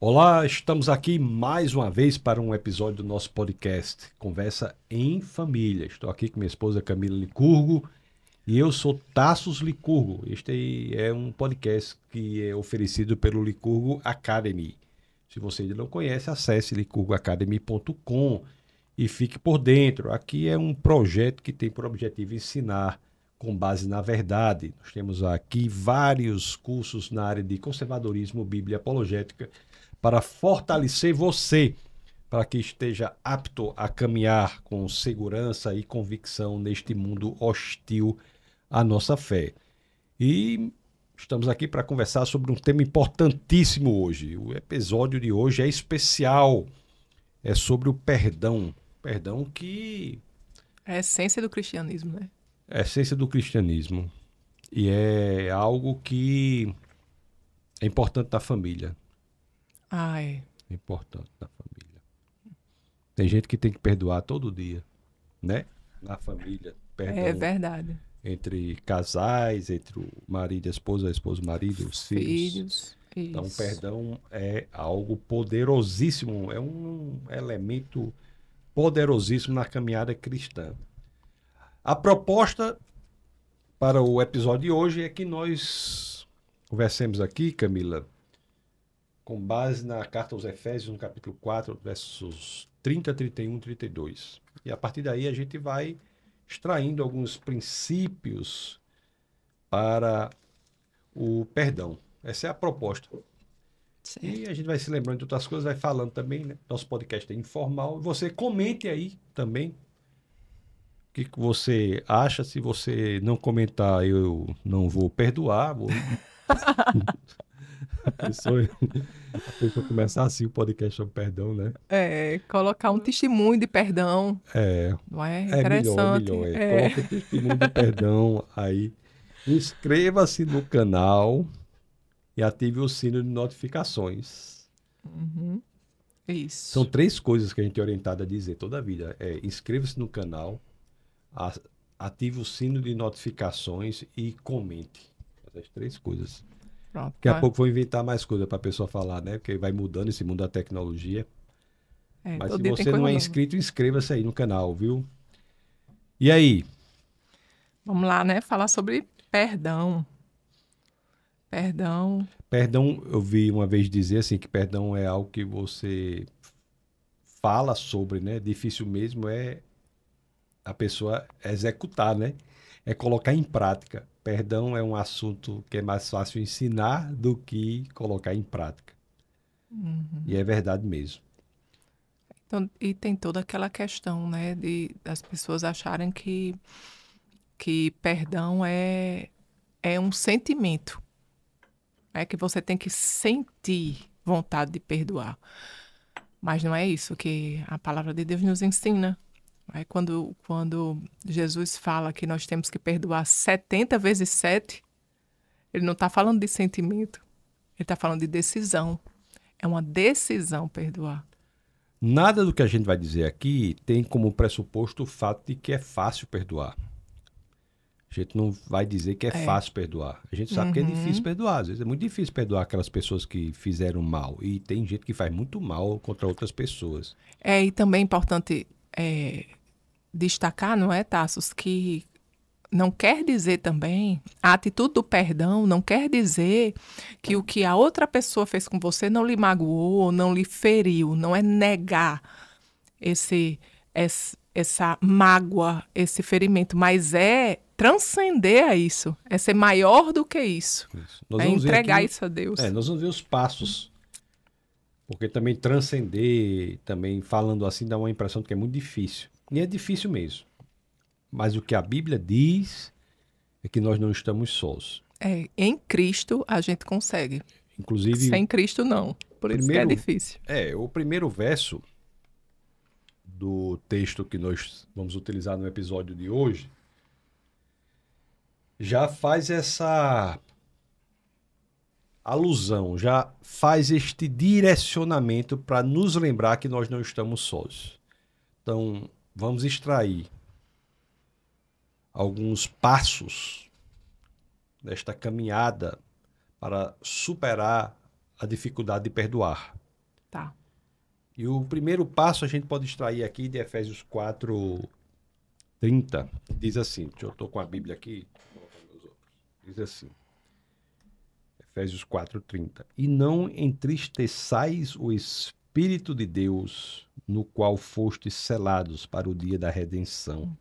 Olá, estamos aqui mais uma vez para um episódio do nosso podcast Conversa em Família. Estou aqui com minha esposa Camila Licurgo e eu sou Tassos Licurgo. Este aí é um podcast que é oferecido pelo Licurgo Academy. Se você ainda não conhece, acesse licurgoacademy.com e fique por dentro. Aqui é um projeto que tem por objetivo ensinar com base na verdade. Nós temos aqui vários cursos na área de conservadorismo, Bíblia e apologética para fortalecer você, para que esteja apto a caminhar com segurança e convicção neste mundo hostil à nossa fé. E estamos aqui para conversar sobre um tema importantíssimo hoje. O episódio de hoje é especial, é sobre o perdão. Perdão que É a essência do cristianismo, né? é a essência do cristianismo e é algo que é importante na família. Ai, É importante na família. Tem gente que tem que perdoar todo dia, né? Na família. é Perdão verdade. entre casais, entre o marido e a esposa e o marido, os filhos. Filhos, Então, isso. perdão é algo poderosíssimo, é um elemento poderosíssimo na caminhada cristã. A proposta para o episódio de hoje é que nós conversemos aqui, Camila, com base na carta aos Efésios, no capítulo 4, versos 30, 31 e 32. E a partir daí a gente vai extraindo alguns princípios para o perdão. Essa é a proposta. Certo. E a gente vai se lembrando de outras coisas, vai falando também, né? Nosso podcast é informal. Você comente aí também o que você acha. Se você não comentar, eu não vou perdoar. A pessoa começar assim o podcast sobre perdão, né? Colocar um testemunho de perdão, É, não é? é melhor, é melhor. Interessante. Coloca o testemunho de perdão aí. Inscreva-se no canal e ative o sino de notificações. Uhum, São isso. 3 coisas que a gente é orientado a dizer toda a vida. Inscreva-se no canal, a- ative o sino de notificações e comente. Essas 3 coisas. Pronto. Daqui a pouco vou inventar mais coisas para a pessoa falar, né? Porque vai mudando esse mundo da tecnologia. Mas se Todo dia tem você não coisa é nova. inscrito, inscreva-se aí no canal, viu? E aí? Vamos lá, né? Falar sobre perdão. Perdão. Perdão, eu vi uma vez dizer assim que perdão é algo que você fala sobre, né? Difícil mesmo é a pessoa executar, né? É colocar em prática. Perdão é um assunto que é mais fácil ensinar do que colocar em prática. E Uhum. é verdade mesmo. Então, e tem toda aquela questão, né? Das pessoas acharem que perdão é um sentimento. É que você tem que sentir vontade de perdoar. Mas não é isso que a palavra de Deus nos ensina. É quando Jesus fala que nós temos que perdoar 70 vezes 7, ele não está falando de sentimento, ele está falando de decisão. É uma decisão perdoar. Nada do que a gente vai dizer aqui tem como pressuposto o fato de que é fácil perdoar. A gente não vai dizer que é É. fácil perdoar. A gente sabe que é difícil Uhum. perdoar. Às vezes é muito difícil perdoar aquelas pessoas que fizeram mal. E tem gente que faz muito mal contra outras pessoas. E também é importante destacar, não é, Tassos, que não quer dizer também, a atitude do perdão não quer dizer que o que a outra pessoa fez com você não lhe magoou, não lhe feriu, não é negar essa mágoa, esse ferimento, mas é transcender a isso, é ser maior do que isso, Isso. Nós é vamos ver entregar aqui, isso a Deus. nós vamos ver os passos. Porque também transcender, também falando assim, dá uma impressão de que é muito difícil. E é difícil mesmo. Mas o que a Bíblia diz é que nós não estamos sós. Em Cristo a gente consegue, Inclusive, sem Cristo não, por isso que é primeiro, difícil. o primeiro verso do texto que nós vamos utilizar no episódio de hoje já faz essa alusão, já faz este direcionamento para nos lembrar que nós não estamos sós. Então, vamos extrair alguns passos desta caminhada para superar a dificuldade de perdoar. Tá. E o primeiro passo a gente pode extrair aqui de Efésios 4:30. Diz assim, eu estou com a Bíblia aqui. Diz assim, Efésios 4:30. E não entristeçais o Espírito de Deus, no qual fostes selados para o dia da redenção.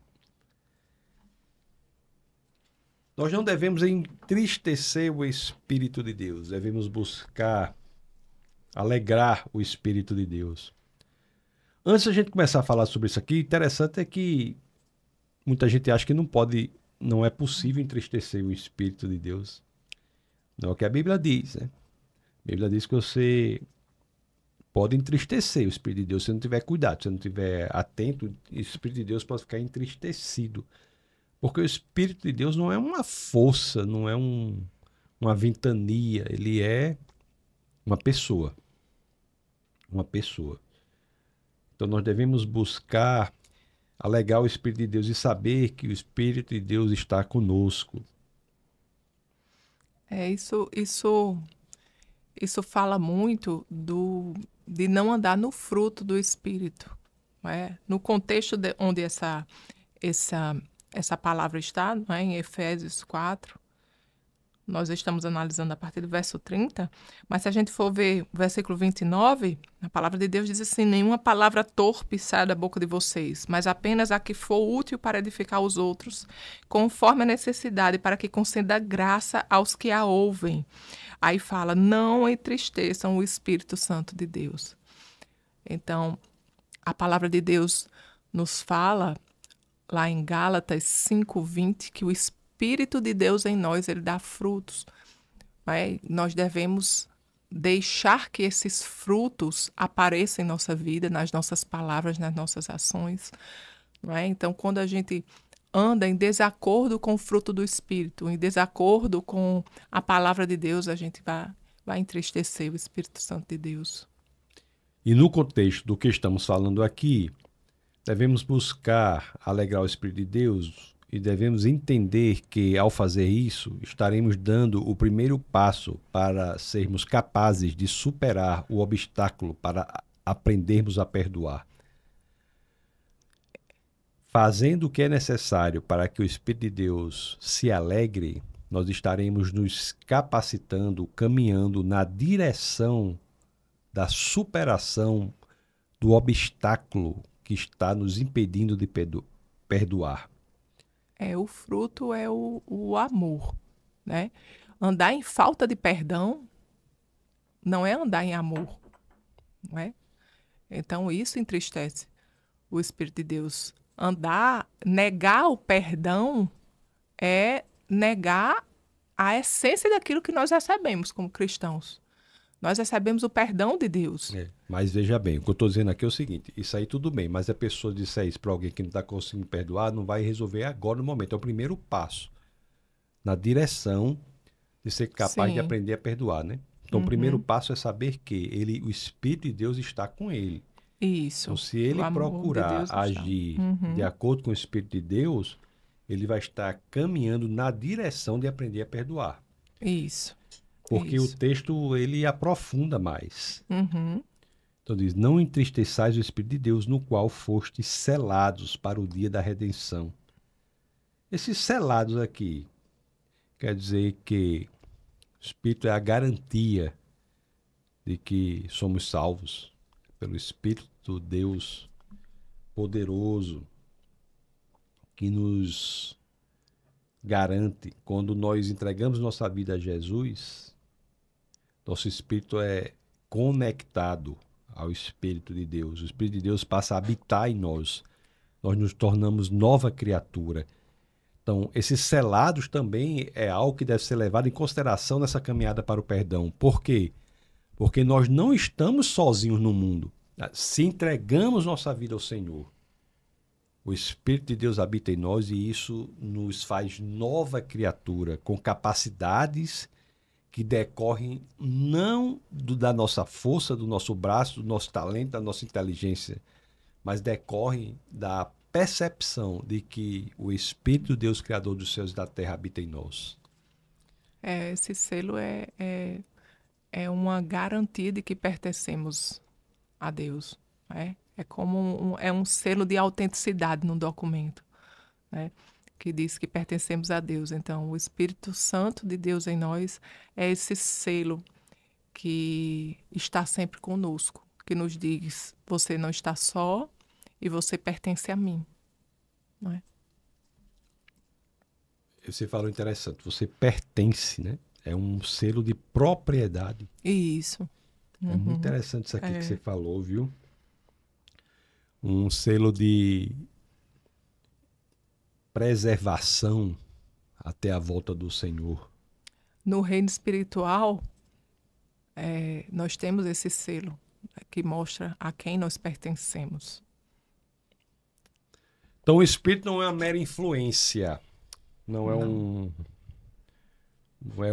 Nós não devemos entristecer o Espírito de Deus, devemos buscar alegrar o Espírito de Deus. Antes da gente começar a falar sobre isso aqui, interessante é que muita gente acha que não é possível entristecer o Espírito de Deus. Não é o que a Bíblia diz, né? A Bíblia diz que você pode entristecer o Espírito de Deus se não tiver cuidado, se não tiver atento, o Espírito de Deus pode ficar entristecido. Porque o Espírito de Deus não é uma força, não é uma ventania, ele é uma pessoa. Uma pessoa. Então nós devemos buscar alegrar o Espírito de Deus e saber que o Espírito de Deus está conosco. Isso fala muito de não andar no fruto do Espírito. Não é? No contexto onde essa palavra está, não é? Em Efésios 4, nós estamos analisando a partir do verso 30, mas se a gente for ver o versículo 29, a palavra de Deus diz assim: nenhuma palavra torpe sai da boca de vocês, mas apenas a que for útil para edificar os outros, conforme a necessidade, para que conceda graça aos que a ouvem. Aí fala, não entristeçam o Espírito Santo de Deus. Então, a palavra de Deus nos fala, lá em Gálatas 5:20, que o Espírito de Deus em nós, ele dá frutos. Né? Nós devemos deixar que esses frutos apareçam em nossa vida, nas nossas palavras, nas nossas ações. Né? Então, quando a gente anda em desacordo com o fruto do Espírito, em desacordo com a palavra de Deus, a gente vai entristecer o Espírito Santo de Deus. E no contexto do que estamos falando aqui, devemos buscar alegrar o Espírito de Deus e devemos entender que, ao fazer isso, estaremos dando o primeiro passo para sermos capazes de superar o obstáculo para aprendermos a perdoar. Fazendo o que é necessário para que o Espírito de Deus se alegre, nós estaremos nos capacitando, caminhando na direção da superação do obstáculo que está nos impedindo de perdoar. O fruto é o amor, né? Andar em falta de perdão não é andar em amor, não é? Então isso entristece o Espírito de Deus. Negar o perdão é negar a essência daquilo que nós recebemos como cristãos. Nós recebemos o perdão de Deus. Mas veja bem, o que eu estou dizendo aqui é o seguinte, isso aí tudo bem, mas a pessoa disser isso para alguém que não está conseguindo perdoar, não vai resolver agora no momento. É o primeiro passo na direção de ser capaz Sim. de aprender a perdoar, né? Então o primeiro passo é saber que o Espírito de Deus está com ele. Isso. Então se ele procurar agir de acordo com o Espírito de Deus, ele vai estar caminhando na direção de aprender a perdoar. Isso. Porque o texto, ele aprofunda mais. Uhum. Então diz, não entristeçais o Espírito de Deus, no qual fostes selados para o dia da redenção. Esses selados aqui, quer dizer que o Espírito é a garantia de que somos salvos pelo Espírito de Deus poderoso, que nos garante, quando nós entregamos nossa vida a Jesus, nosso espírito é conectado ao Espírito de Deus. O Espírito de Deus passa a habitar em nós. Nós nos tornamos nova criatura. Então, esses selados também é algo que deve ser levado em consideração nessa caminhada para o perdão. Por quê? Porque nós não estamos sozinhos no mundo. Se entregamos nossa vida ao Senhor, o Espírito de Deus habita em nós e isso nos faz nova criatura, com capacidades que decorrem não da nossa força, do nosso braço, do nosso talento, da nossa inteligência, mas decorrem da percepção de que o Espírito de Deus, Criador dos céus e da terra, habita em nós. Esse selo é uma garantia de que pertencemos a Deus. Né? É como um selo de autenticidade no documento, né? Que diz que pertencemos a Deus. Então, o Espírito Santo de Deus em nós é esse selo que está sempre conosco, que nos diz: você não está só e você pertence a mim. Não é? Você falou interessante, você pertence, né? É um selo de propriedade. Isso. É muito Uhum. interessante isso aqui que você É. falou, viu? Um selo de preservação até a volta do Senhor. No reino espiritual, nós temos esse selo, né, que mostra a quem nós pertencemos. Então o Espírito não é uma mera influência, não é Não. não é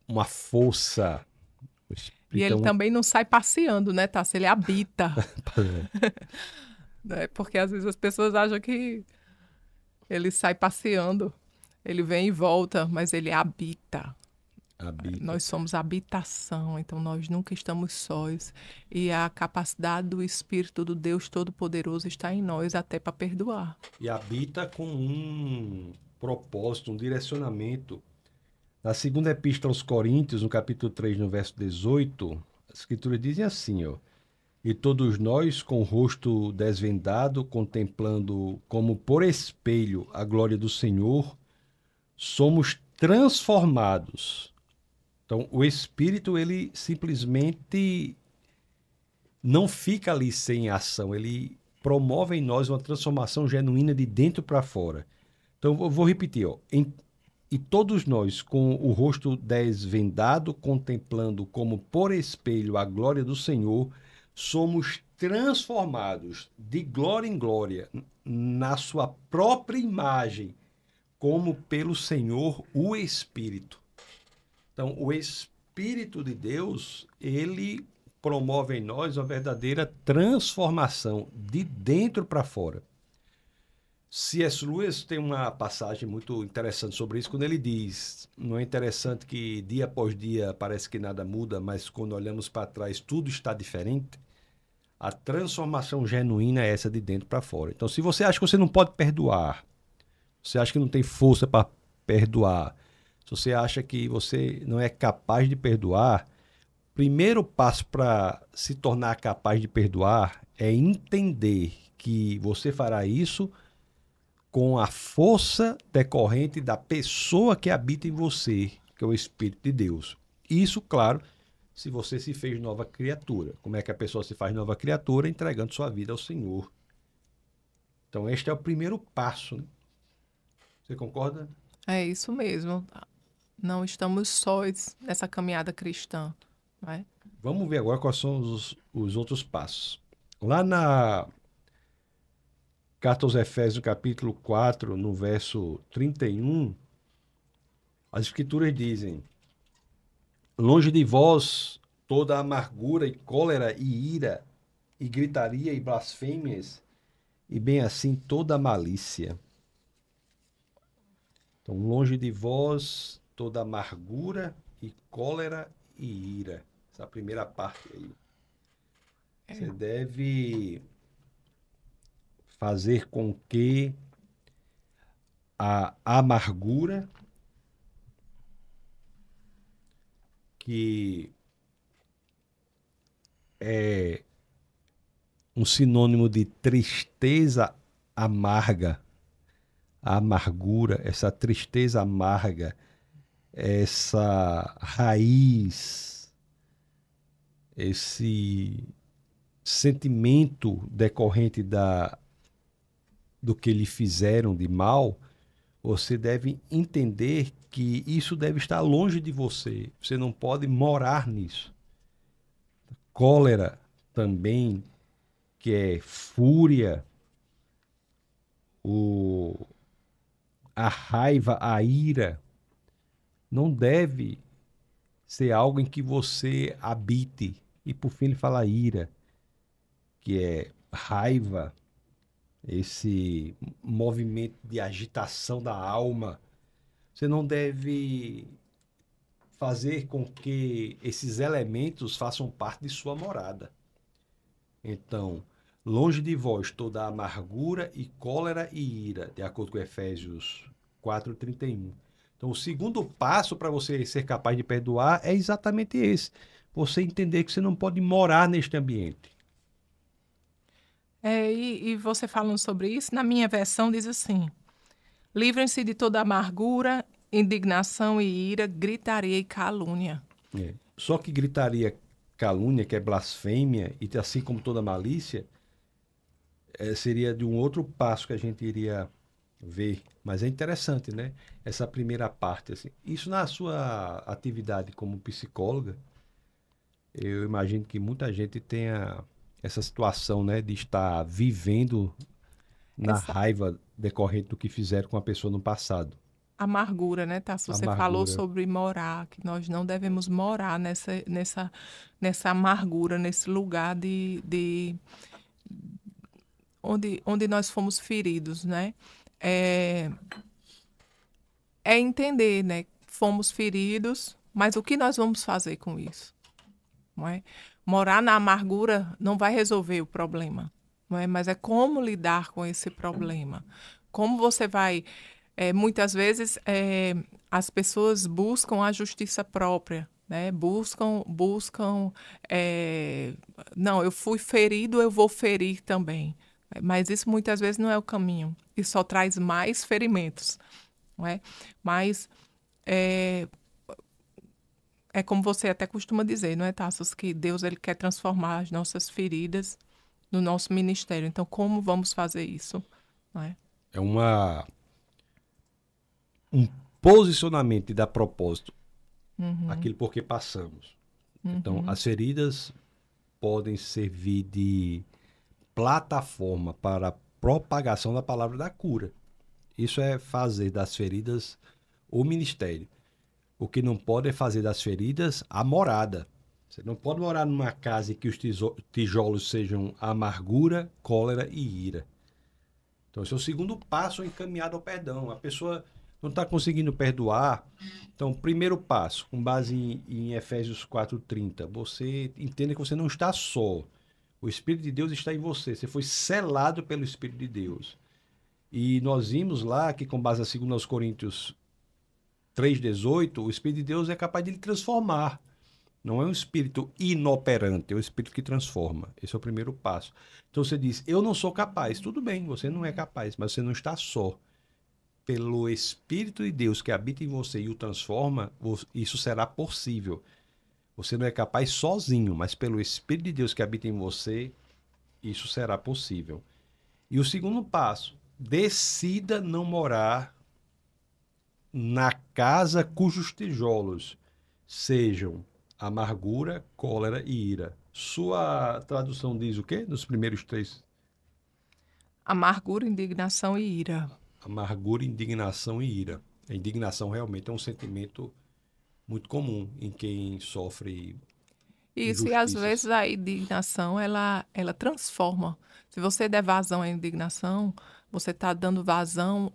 uma força. O E Espírito é ele uma... também não sai passeando, né, Tassi? Ele habita. Né? Porque às vezes as pessoas acham que ele sai passeando. Ele vem e volta, mas ele habita. habita. Nós somos habitação, então nós nunca estamos sós. E a capacidade do Espírito do Deus Todo-Poderoso está em nós até para perdoar. E habita com um propósito, um direcionamento. Na segunda epístola aos Coríntios, no capítulo 3, no verso 18, as escrituras dizem assim, ó: e todos nós, com o rosto desvendado, contemplando como por espelho a glória do Senhor, somos transformados. Então, o Espírito, ele simplesmente não fica ali sem ação, ele promove em nós uma transformação genuína de dentro para fora. Então, eu vou repetir, ó. E todos nós, com o rosto desvendado, contemplando como por espelho a glória do Senhor, somos transformados de glória em glória na sua própria imagem, como pelo Senhor o Espírito. Então, o Espírito de Deus, ele promove em nós uma verdadeira transformação de dentro para fora. C.S. Lewis tem uma passagem muito interessante sobre isso, quando ele diz: não é interessante que dia após dia parece que nada muda, mas quando olhamos para trás tudo está diferente? A transformação genuína é essa de dentro para fora. Então, se você acha que você não pode perdoar, você acha que não tem força para perdoar, se você acha que você não é capaz de perdoar, o primeiro passo para se tornar capaz de perdoar é entender que você fará isso com a força decorrente da pessoa que habita em você, que é o Espírito de Deus. Isso, claro, se você se fez nova criatura. Como é que a pessoa se faz nova criatura? Entregando sua vida ao Senhor. Então, este é o primeiro passo, né? Você concorda? É isso mesmo. Não estamos sós nessa caminhada cristã. Né? Vamos ver agora quais são os outros passos. Lá na Carta aos Efésios, no capítulo 4, no verso 31, as Escrituras dizem: longe de vós toda amargura e cólera e ira, e gritaria e blasfêmias, e bem assim toda malícia. Então, longe de vós toda amargura e cólera e ira. Essa primeira parte aí. Você deve fazer com que a amargura, que é um sinônimo de tristeza amarga, a amargura, essa tristeza amarga, essa raiz, esse sentimento decorrente do que lhe fizeram de mal, você deve entender que isso deve estar longe de você. Você não pode morar nisso. Cólera também, que é fúria, a raiva, a ira, não deve ser algo em que você habite. E por fim ele fala ira, que é raiva, esse movimento de agitação da alma. Você não deve fazer com que esses elementos façam parte de sua morada. Então, longe de vós toda amargura e cólera e ira, de acordo com Efésios 4:31. Então, o segundo passo para você ser capaz de perdoar é exatamente esse. Você entender que você não pode morar neste ambiente. E você falando sobre isso, na minha versão diz assim: livrem-se de toda amargura, indignação e ira, gritaria e calúnia. É. Só que gritaria, calúnia, que é blasfêmia, e assim como toda malícia, seria de um outro passo que a gente iria ver. Mas é interessante, né? Essa primeira parte, assim. Isso na sua atividade como psicóloga, eu imagino que muita gente tenha essa situação, né, de estar vivendo na Essa raiva decorrente do que fizeram com a pessoa no passado. amargura, né, Tassi? Você falou Amargura. sobre morar, que nós não devemos morar nessa amargura, nesse lugar onde nós fomos feridos, né? É, é entender, né? Fomos feridos, mas o que nós vamos fazer com isso? Não é? Morar na amargura não vai resolver o problema, não é? Mas é como lidar com esse problema. Como você vai. Muitas vezes as pessoas buscam a justiça própria, né? Não, eu fui ferido, eu vou ferir também. Mas isso muitas vezes não é o caminho. Isso só traz mais ferimentos, não é? Mas é como você até costuma dizer, não é, Tassos? Que Deus ele quer transformar as nossas feridas no nosso ministério. Então, como vamos fazer isso? Não é? É um posicionamento de dar propósito Uhum, àquilo por que passamos. Então, uhum. as feridas podem servir de plataforma para a propagação da palavra da cura. Isso é fazer das feridas o ministério. O que não pode é fazer das feridas a morada. Você não pode morar numa casa em que os tijolos sejam amargura, cólera e ira. Então, esse é o segundo passo encaminhado ao perdão. A pessoa não está conseguindo perdoar. Então, primeiro passo, com base em Efésios 4:30, você entende que você não está só. O Espírito de Deus está em você. Você foi selado pelo Espírito de Deus. E nós vimos lá que, com base em 2 Coríntios 3:18, o Espírito de Deus é capaz de lhe transformar. Não é um espírito inoperante, é um espírito que transforma. Esse é o primeiro passo. Então você diz, eu não sou capaz. Tudo bem, você não é capaz, mas você não está só. Pelo Espírito de Deus que habita em você e o transforma, isso será possível. Você não é capaz sozinho, mas pelo Espírito de Deus que habita em você, isso será possível. E o segundo passo, decida não morar na casa cujos tijolos sejam amargura, cólera e ira. Sua tradução diz o quê? Nos primeiros três? Amargura, indignação e ira. Amargura, indignação e ira. A indignação realmente é um sentimento muito comum em quem sofre Isso, e às vezes injustiças. a indignação, ela transforma. Se você der vazão à indignação, você está dando vazão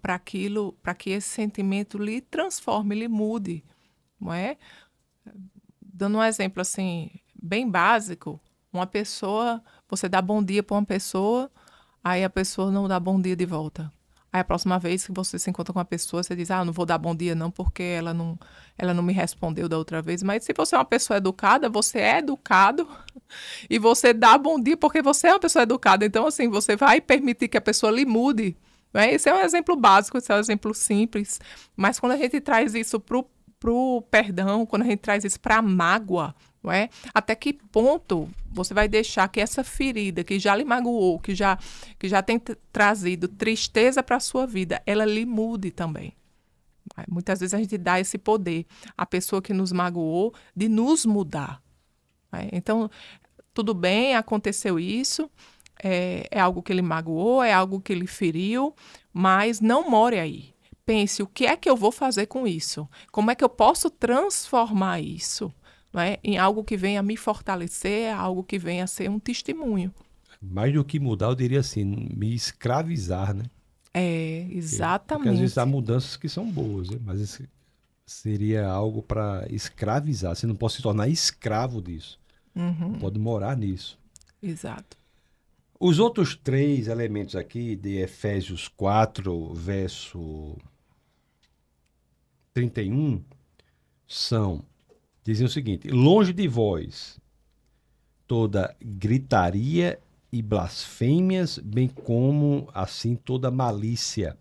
para aquilo, para que esse sentimento lhe transforme, lhe mude, não é? Dando um exemplo assim, bem básico, uma pessoa, você dá bom dia para uma pessoa, aí a pessoa não dá bom dia de volta. Aí a próxima vez que você se encontra com uma pessoa, você diz, não vou dar bom dia não, porque ela não me respondeu da outra vez. Mas se você é uma pessoa educada, você é educado e você dá bom dia porque você é uma pessoa educada. Então, assim, você vai permitir que a pessoa lhe mude. Né? Esse é um exemplo básico, esse é um exemplo simples. Mas quando a gente traz isso pro perdão, quando a gente traz isso para a mágoa, não é? Até que ponto você vai deixar que essa ferida que já lhe magoou, que já tem trazido tristeza para a sua vida, ela lhe mude também. Muitas vezes a gente dá esse poder à pessoa que nos magoou de nos mudar. Né? Então, tudo bem, aconteceu isso, é algo que ele magoou, é algo que ele feriu, mas não more aí. Pense, o que é que eu vou fazer com isso? Como é que eu posso transformar isso? Não é? Em algo que venha me fortalecer, algo que venha a ser um testemunho. Mais do que mudar, eu diria assim, me escravizar, né? Porque às vezes há Exatamente. mudanças que são boas, né? Mas esse seria algo para escravizar. Você não pode se tornar escravo disso. Não Uhum. pode morar nisso. Exato. Os outros 3 elementos aqui de Efésios 4, verso 31, dizem o seguinte: longe de vós toda gritaria e blasfêmias, bem como assim toda malícia.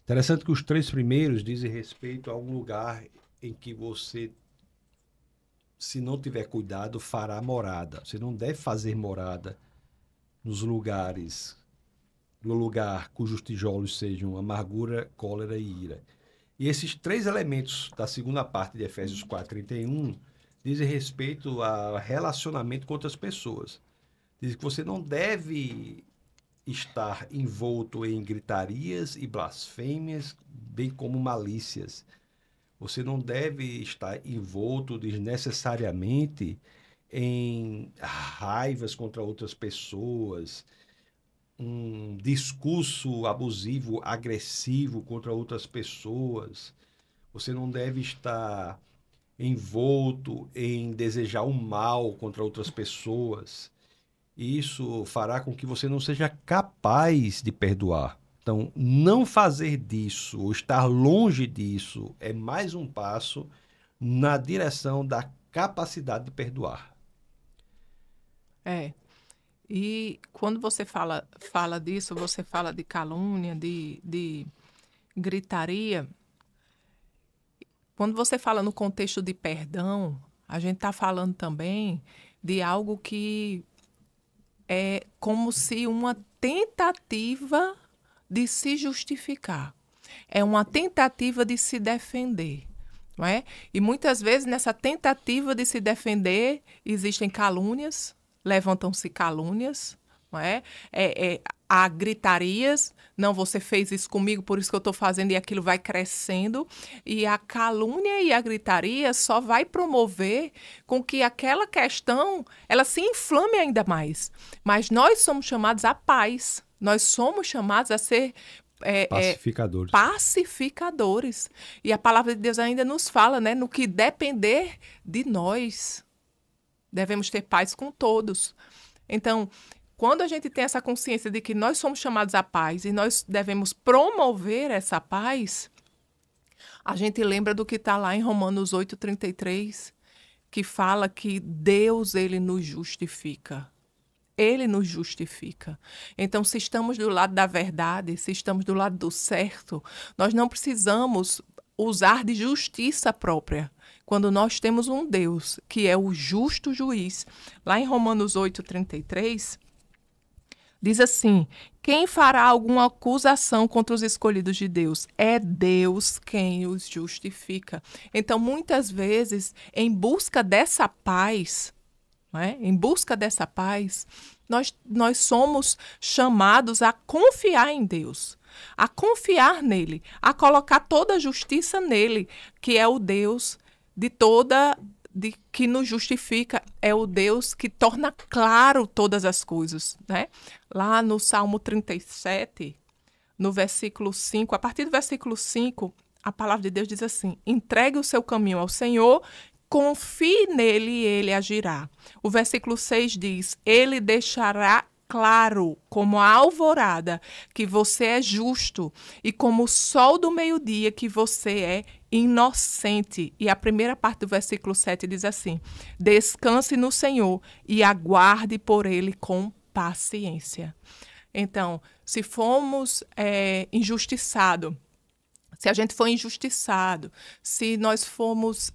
Interessante que os 3 primeiros dizem respeito a um lugar em que você, se não tiver cuidado, fará morada. Você não deve fazer morada nos lugares, no lugar cujos tijolos sejam amargura, cólera e ira. E esses 3 elementos da segunda parte de Efésios 4:31 dizem respeito a relacionamento com outras pessoas. Diz que você não deve estar envolto em gritarias e blasfêmias, bem como malícias. Você não deve estar envolto desnecessariamente em raivas contra outras pessoas, um discurso abusivo, agressivo contra outras pessoas. Você não deve estar envolto em desejar o mal contra outras pessoas. Isso fará com que você não seja capaz de perdoar. Então, não fazer disso ou estar longe disso é mais um passo na direção da capacidade de perdoar. E quando você fala disso, você fala de calúnia, de gritaria. Quando você fala no contexto de perdão, a gente está falando também de algo que é como se uma tentativa de se justificar. É uma tentativa de se defender, não é? E muitas vezes nessa tentativa de se defender existem calúnias, levantam-se calúnias, não é? Há gritarias, não, você fez isso comigo, por isso que eu estou fazendo, e aquilo vai crescendo. E a calúnia e a gritaria só vai promover com que aquela questão ela se inflame ainda mais. Mas nós somos chamados à paz, nós somos chamados a ser pacificadores. Pacificadores. E a palavra de Deus ainda nos fala, né, no que depender de nós, devemos ter paz com todos. Então, quando a gente tem essa consciência de que nós somos chamados à paz e nós devemos promover essa paz, a gente lembra do que está lá em Romanos 8:33, que fala que Deus, ele nos justifica. Ele nos justifica. Então, se estamos do lado da verdade, se estamos do lado do certo, nós não precisamos usar de justiça própria. Quando nós temos um Deus que é o justo juiz, lá em Romanos 8:33, diz assim: quem fará alguma acusação contra os escolhidos de Deus? É Deus quem os justifica. Então, muitas vezes, em busca dessa paz, não é? Em busca dessa paz, nós somos chamados a confiar em Deus, a confiar nele, a colocar toda a justiça nele, que é o Deus que nos justifica, é o Deus que torna claro todas as coisas, né? Lá no Salmo 37, no versículo 5, a partir do versículo 5, a palavra de Deus diz assim: entregue o seu caminho ao Senhor, confie nele e ele agirá. O versículo 6 diz: ele deixará claro, como a alvorada, que você é justo, e como o sol do meio-dia, que você é inocente. E a primeira parte do versículo 7 diz assim: descanse no Senhor e aguarde por ele com paciência. Então, se fomos injustiçados, se a gente foi injustiçado, se nós fomos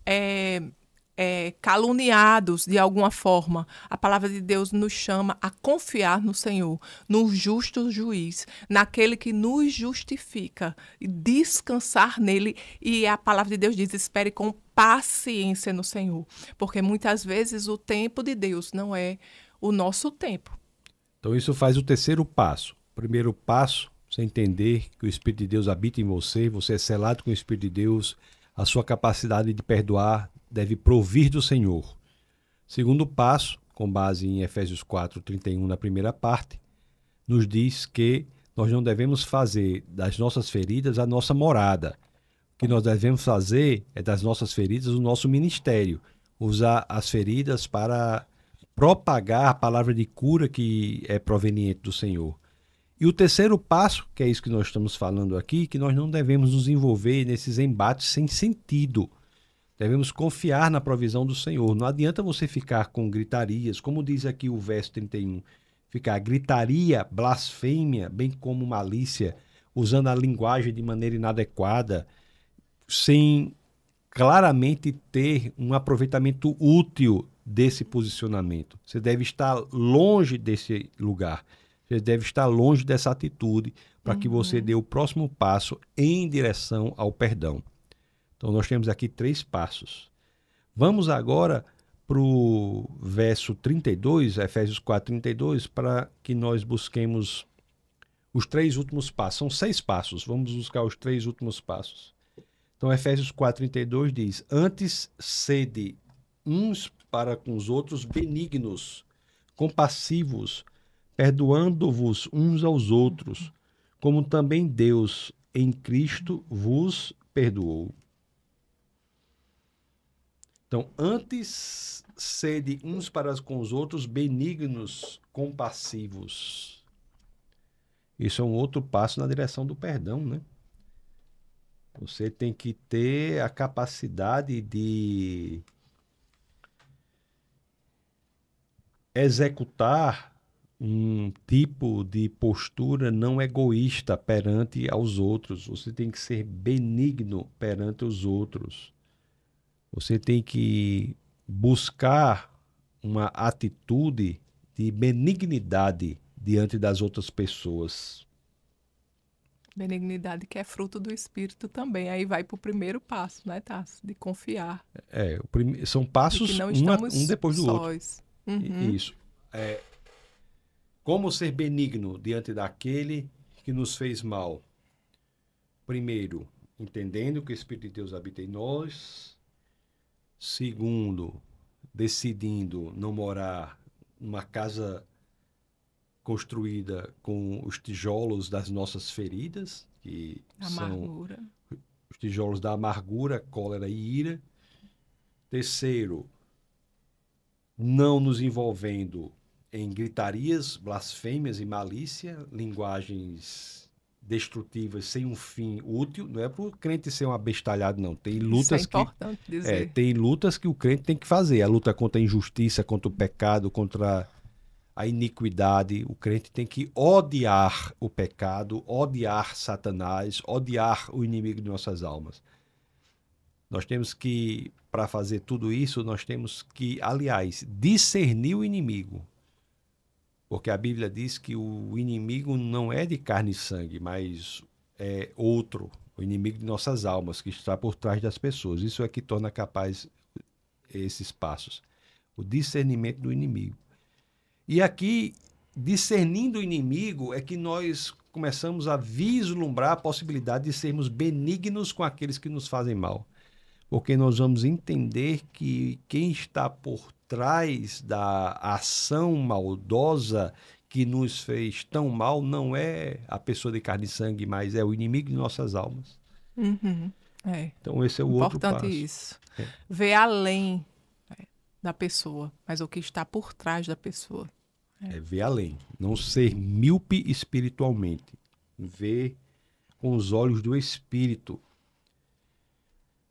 caluniados de alguma forma, a palavra de Deus nos chama a confiar no Senhor, no justo juiz, naquele que nos justifica, e descansar nele. E a palavra de Deus diz: espere com paciência no Senhor, porque muitas vezes o tempo de Deus não é o nosso tempo. Então isso faz o terceiro passo. O primeiro passo, você entender que o Espírito de Deus habita em você, você é selado com o Espírito de Deus, a sua capacidade de perdoar deve provir do Senhor. Segundo passo, com base em Efésios 4:31, na primeira parte, nos diz que nós não devemos fazer das nossas feridas a nossa morada. O que nós devemos fazer é das nossas feridas o nosso ministério. Usar as feridas para propagar a palavra de cura que é proveniente do Senhor. E o terceiro passo, que é isso que nós estamos falando aqui, que nós não devemos nos envolver nesses embates sem sentido. Devemos confiar na provisão do Senhor. Não adianta você ficar com gritarias, como diz aqui o verso 31, ficar gritaria, blasfêmia, bem como malícia, usando a linguagem de maneira inadequada, sem claramente ter um aproveitamento útil desse posicionamento. Você deve estar longe desse lugar. Você deve estar longe dessa atitude para que você dê o próximo passo em direção ao perdão. Então, nós temos aqui 3 passos. Vamos agora para o verso 32, Efésios 4:32, para que nós busquemos os 3 últimos passos. São 6 passos, vamos buscar os 3 últimos passos. Então, Efésios 4:32 diz: antes sede uns para com os outros benignos, compassivos, perdoando-vos uns aos outros, como também Deus em Cristo vos perdoou. Então, antes sede uns para com os outros benignos, compassivos. Isso é um outro passo na direção do perdão, né? Você tem que ter a capacidade de executar um tipo de postura não egoísta perante aos outros. Você tem que ser benigno perante os outros. Você tem que buscar uma atitude de benignidade diante das outras pessoas. Benignidade que é fruto do Espírito também. Aí vai para o primeiro passo, né, Tássio? De confiar. São passos De que não um depois do outro. sós. Uhum. Isso. Como ser benigno diante daquele que nos fez mal? Primeiro, entendendo que o Espírito de Deus habita em nós. Segundo, decidindo não morar numa casa construída com os tijolos das nossas feridas, que Amargura. são os tijolos da amargura, cólera e ira. Terceiro, não nos envolvendo em gritarias, blasfêmias e malícia, linguagens destrutivas sem um fim útil. Não é para o crente ser um abestalhado, não. Tem lutas Isso é importante dizer. tem lutas que o crente tem que fazer. A luta contra a injustiça, contra o pecado, contra a iniquidade. O crente tem que odiar o pecado, odiar Satanás, odiar o inimigo de nossas almas. Nós temos que, para fazer tudo isso, nós temos que, aliás, discernir o inimigo. Porque a Bíblia diz que o inimigo não é de carne e sangue, mas é outro, o inimigo de nossas almas, que está por trás das pessoas. Isso é que torna capaz esses passos. O discernimento do inimigo. E aqui, discernindo o inimigo, é que nós começamos a vislumbrar a possibilidade de sermos benignos com aqueles que nos fazem mal. Porque nós vamos entender que quem está por trás da ação maldosa que nos fez tão mal não é a pessoa de carne e sangue, mas é o inimigo de nossas almas. Uhum. Então esse é o outro passo. Importante isso. Ver além da pessoa, mas o que está por trás da pessoa. É ver além, não ser míope espiritualmente, ver com os olhos do Espírito.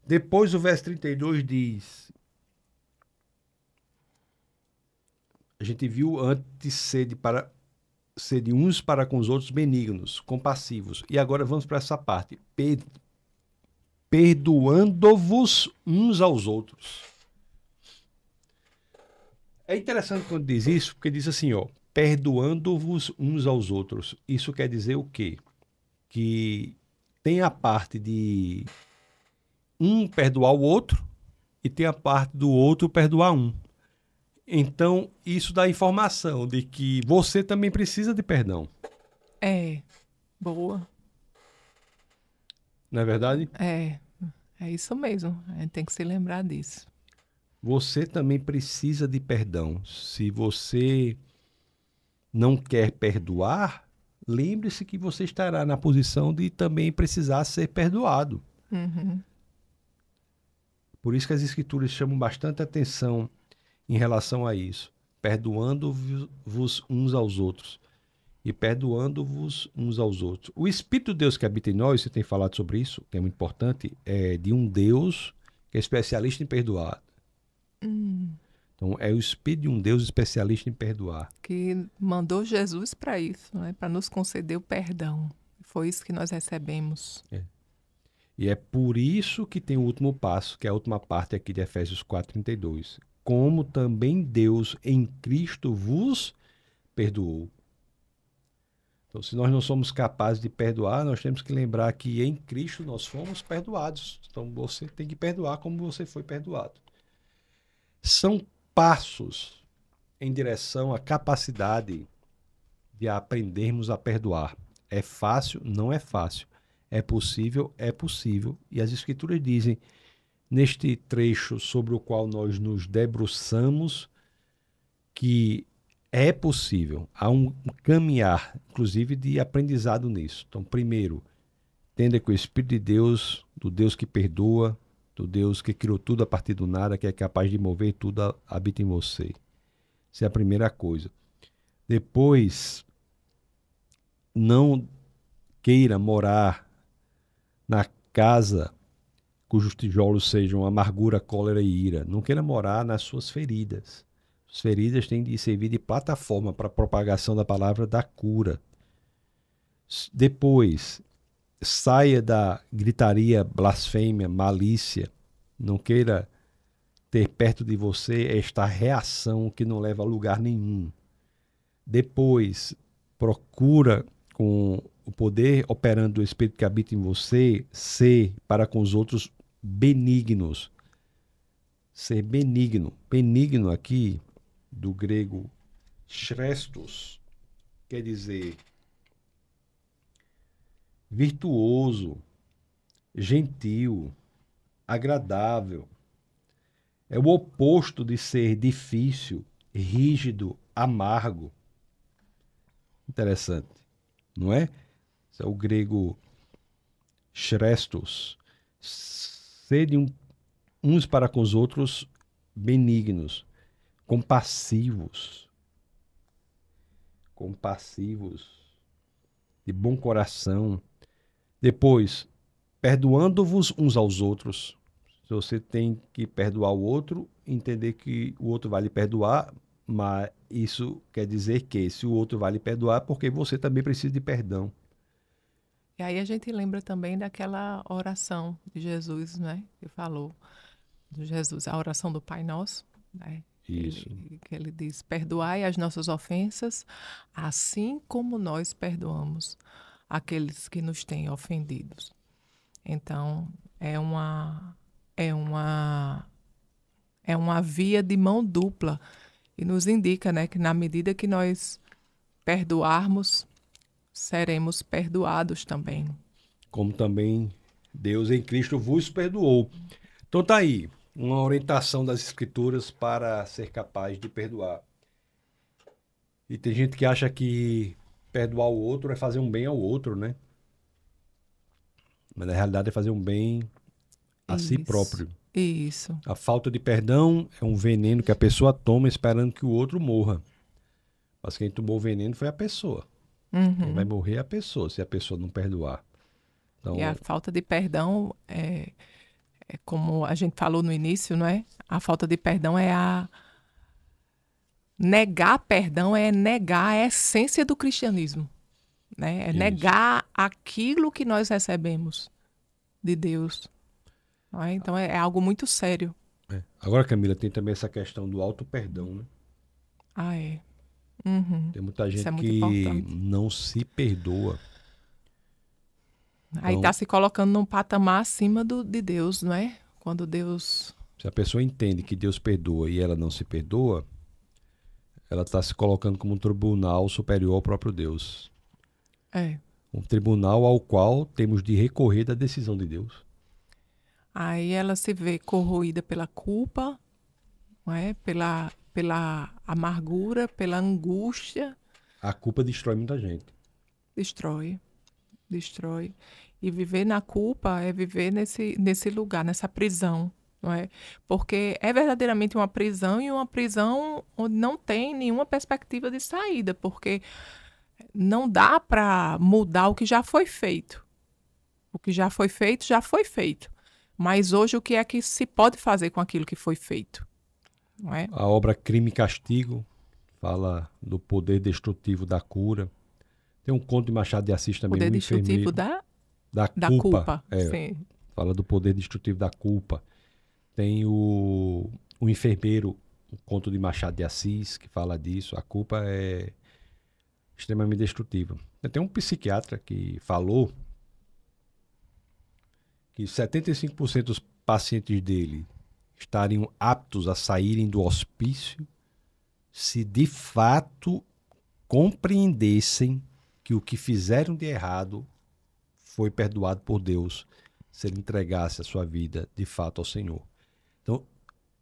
Depois o verso 32 diz: a gente viu antes sede uns para com os outros benignos, compassivos. E agora vamos para essa parte. Perdoando-vos uns aos outros. É interessante quando diz isso, porque diz assim, perdoando-vos uns aos outros. Isso quer dizer o quê? Que tem a parte de um perdoar o outro e tem a parte do outro perdoar um. Então, isso dá informação de que você também precisa de perdão. Boa. Não é verdade? É isso mesmo. A gente tem que se lembrar disso. Você também precisa de perdão. Se você não quer perdoar, lembre-se que você estará na posição de também precisar ser perdoado. Uhum. Por isso que as Escrituras chamam bastante atenção em relação a isso. perdoando-vos uns aos outros. E perdoando-vos uns aos outros. O Espírito de Deus que habita em nós, você tem falado sobre isso, que é muito importante, é de um Deus que é especialista em perdoar. Então, é o Espírito de um Deus especialista em perdoar. Que mandou Jesus para isso, né? Para nos conceder o perdão. Foi isso que nós recebemos. E é por isso que tem o último passo, que é a última parte aqui de Efésios 4:32. Como também Deus em Cristo vos perdoou. Então, se nós não somos capazes de perdoar, nós temos que lembrar que em Cristo nós fomos perdoados. Então, você tem que perdoar como você foi perdoado. São passos em direção à capacidade de aprendermos a perdoar. É fácil? Não é fácil. É possível? É possível. E as Escrituras dizem, neste trecho sobre o qual nós nos debruçamos, que é possível. Há um caminhar, inclusive, de aprendizado nisso. Então, primeiro, entenda que o Espírito de Deus, do Deus que perdoa, do Deus que criou tudo a partir do nada, que é capaz de mover tudo, habita em você. Essa é a primeira coisa. Depois, não queira morar na casa cujos tijolos sejam amargura, cólera e ira. Não queira morar nas suas feridas. As feridas têm de servir de plataforma para a propagação da palavra da cura. Depois, saia da gritaria, blasfêmia, malícia. Não queira ter perto de você esta reação que não leva a lugar nenhum. Depois, procura, com o poder operando do Espírito que habita em você, ser para com os outros benignos. Ser benigno. Benigno aqui, do grego chrestos, quer dizer virtuoso, gentil, agradável. É o oposto de ser difícil, rígido, amargo. Interessante, não é? Esse é o grego chrestos. Sede uns para com os outros benignos, compassivos, de bom coração. Depois, perdoando-vos uns aos outros. Você tem que perdoar o outro, entender que o outro vai lhe perdoar, mas isso quer dizer que se o outro vai lhe perdoar, porque você também precisa de perdão. E aí a gente lembra também daquela oração de Jesus, né? Que falou de Jesus, a oração do Pai Nosso, né? Isso. Que ele diz, perdoai as nossas ofensas, assim como nós perdoamos aqueles que nos têm ofendidos. Então, é uma via de mão dupla e nos indica, né, que na medida que nós perdoarmos, seremos perdoados também. Como também Deus em Cristo vos perdoou. Então tá aí, uma orientação das Escrituras para ser capaz de perdoar. E tem gente que acha que perdoar o outro é fazer um bem ao outro, né? Mas na realidade é fazer um bem a si próprio. Isso. A falta de perdão é um veneno que a pessoa toma esperando que o outro morra. Mas quem tomou o veneno foi a pessoa. Quem vai morrer é a pessoa, se a pessoa não perdoar. Então, e a falta de perdão é como a gente falou no início, não é? A falta de perdão é negar perdão é negar a essência do cristianismo, né? É negar aquilo que nós recebemos de Deus. Não é? Então é algo muito sério. Agora, Camila, tem também essa questão do auto-perdão, né? Ah, é. Tem muita gente muito que importante. não se perdoa. Aí está se colocando num patamar acima de Deus, não é? Quando Deus... Se a pessoa entende que Deus perdoa e ela não se perdoa, ela está se colocando como um tribunal superior ao próprio Deus. É. Um tribunal ao qual temos de recorrer da decisão de Deus. Aí ela se vê corroída pela culpa, não é? Pela amargura, pela angústia. A culpa destrói muita gente. Destrói. E viver na culpa é viver nesse lugar, nessa prisão, não é? Porque é verdadeiramente uma prisão e uma prisão onde não tem nenhuma perspectiva de saída, porque não dá para mudar o que já foi feito. O que já foi feito, já foi feito. Mas hoje o que é que se pode fazer com aquilo que foi feito? Não é? A obra Crime e Castigo fala do poder destrutivo da cura. Tem um conto de Machado de Assis também, Poder O destrutivo Enfermeiro, da culpa. Sim. Fala do poder destrutivo da culpa. Tem o Enfermeiro, um conto de Machado de Assis, que fala disso. A culpa é extremamente destrutiva. Tem um psiquiatra que falou que 75% dos pacientes dele estariam aptos a saírem do hospício se de fato compreendessem que o que fizeram de errado foi perdoado por Deus, se ele entregasse a sua vida de fato ao Senhor. Então,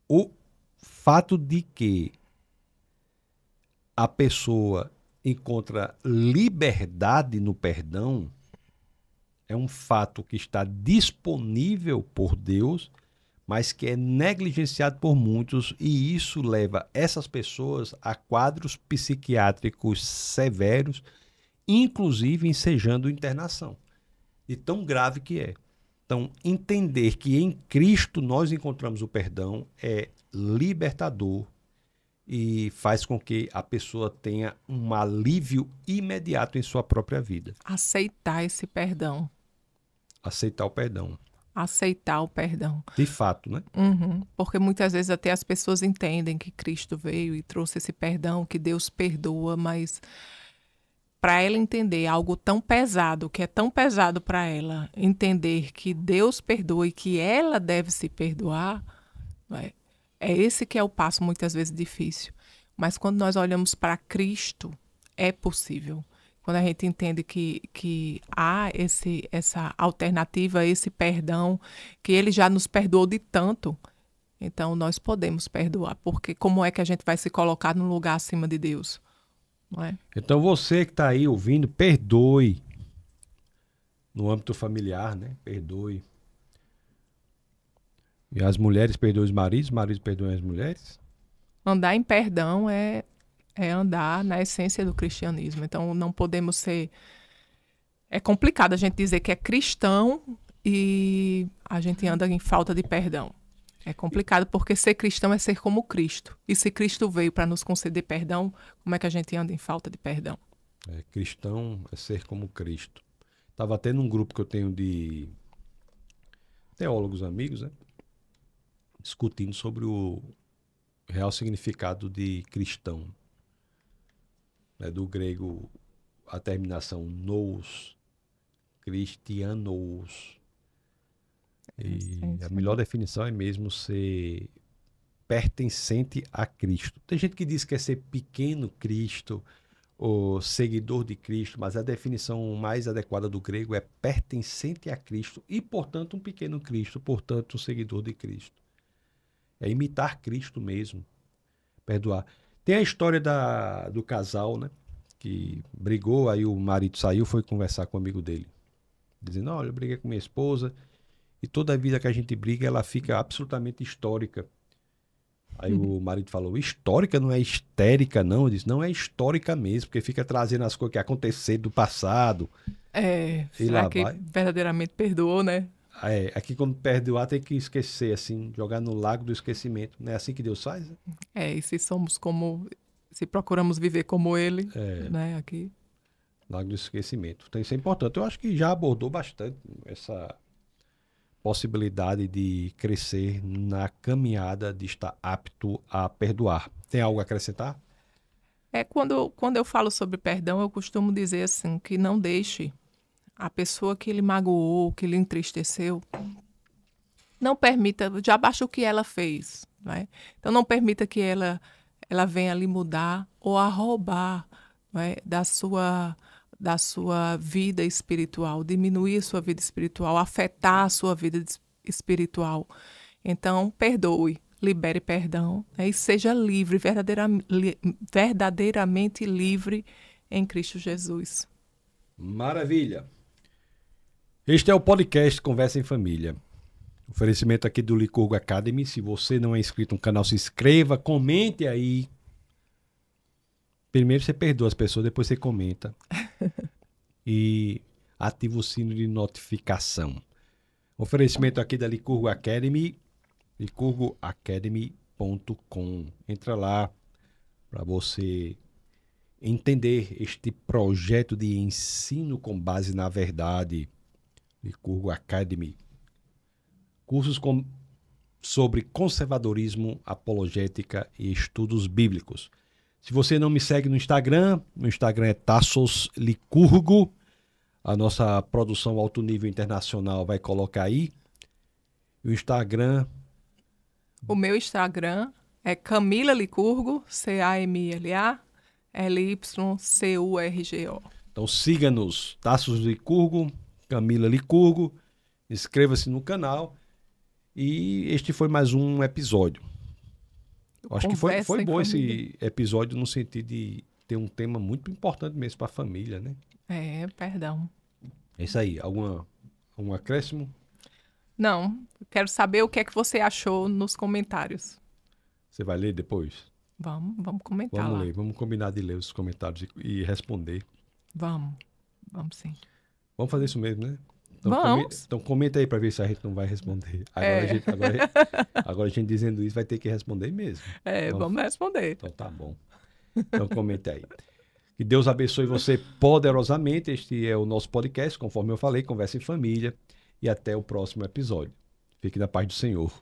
o fato de que a pessoa encontra liberdade no perdão é um fato que está disponível por Deus, mas que é negligenciado por muitos, e isso leva essas pessoas a quadros psiquiátricos severos, inclusive ensejando internação. De tão grave que é. Então, entender que em Cristo nós encontramos o perdão é libertador e faz com que a pessoa tenha um alívio imediato em sua própria vida. Aceitar esse perdão. Aceitar o perdão. Aceitar o perdão. De fato, né? Uhum. Porque muitas vezes até as pessoas entendem que Cristo veio e trouxe esse perdão, que Deus perdoa, mas para ela entender algo tão pesado, que é tão pesado para ela, entender que Deus perdoa e que ela deve se perdoar, é esse que é o passo muitas vezes difícil. Mas quando nós olhamos para Cristo, é possível. Quando a gente entende que há essa alternativa, esse perdão, que Ele já nos perdoou de tanto, então nós podemos perdoar. Porque como é que a gente vai se colocar num lugar acima de Deus? Não é? Então você que está aí ouvindo, perdoe. No âmbito familiar, né? Perdoe. E as mulheres perdoem os maridos perdoem as mulheres. Andar em perdão é andar na essência do cristianismo. Então, não podemos ser... É complicado a gente dizer que é cristão e a gente anda em falta de perdão. É complicado porque ser cristão é ser como Cristo. E se Cristo veio para nos conceder perdão, como é que a gente anda em falta de perdão? Cristão é ser como Cristo. Estava até num grupo que eu tenho de teólogos amigos, né? Discutindo sobre o real significado de cristão. Do grego, a terminação nous, cristianos. E a melhor definição é mesmo ser pertencente a Cristo. Tem gente que diz que é ser pequeno Cristo ou seguidor de Cristo, mas a definição mais adequada do grego é pertencente a Cristo e, portanto, um pequeno Cristo, portanto, um seguidor de Cristo. É imitar Cristo mesmo, perdoar. Tem a história do casal, né? Que brigou, aí o marido saiu, foi conversar com um amigo dele. Dizendo, olha, eu briguei com minha esposa e toda a vida que a gente briga, ela fica absolutamente histórica. Aí o marido falou, histórica não é histérica, não. Eu disse, não, é histórica mesmo, porque fica trazendo as coisas que aconteceram do passado. Será que verdadeiramente perdoou, né? Aqui quando perdoar tem que esquecer, assim, jogar no lago do esquecimento. Não é assim que Deus faz? Né? E se procuramos viver como Ele, né, aqui. Lago do esquecimento. Então isso é importante. Eu acho que já abordou bastante essa possibilidade de crescer na caminhada de estar apto a perdoar. Tem algo a acrescentar? Quando eu falo sobre perdão, eu costumo dizer assim, que não deixe a pessoa que lhe magoou, que lhe entristeceu, não permita, já basta o que ela fez, né? Então não permita que ela venha lhe mudar ou a roubar, né, da sua vida espiritual, diminuir a sua vida espiritual, afetar a sua vida espiritual. Então, perdoe, libere perdão, né, e seja livre, verdadeiramente livre em Cristo Jesus. Maravilha! Este é o podcast Conversa em Família. Oferecimento aqui do Licurgo Academy. Se você não é inscrito no canal, se inscreva, comente aí. Primeiro você perdoa as pessoas, depois você comenta. E ativa o sino de notificação. Oferecimento aqui da Licurgo Academy, licurgoacademy.com. Entra lá para você entender este projeto de ensino com base na verdade. Licurgo Academy. Cursos sobre conservadorismo, apologética e estudos bíblicos. Se você não me segue no Instagram é Tassos Licurgo. A nossa produção alto nível internacional vai colocar aí. O Instagram... O meu Instagram é Camila Licurgo, CAMILA-LYCURGO. Então siga-nos, Tassos Licurgo, Camila Licurgo. Inscreva-se no canal. E este foi mais um episódio. Acho que foi bom esse episódio no sentido de ter um tema muito importante mesmo para a família, né? Perdão. É isso aí. Algum acréscimo? Não, quero saber o que é que você achou nos comentários. Você vai ler depois? Vamos comentar Vamos lá. ler, vamos combinar de ler os comentários e responder. Vamos sim. Vamos fazer isso mesmo, né? Então, Vamos. então comenta aí para ver se a gente não vai responder. Agora a gente dizendo isso vai ter que responder mesmo. Então, vamos responder. Então tá bom. Então comente aí. Que Deus abençoe você poderosamente. Este é o nosso podcast, conforme eu falei, Conversa em Família. E até o próximo episódio. Fique na paz do Senhor.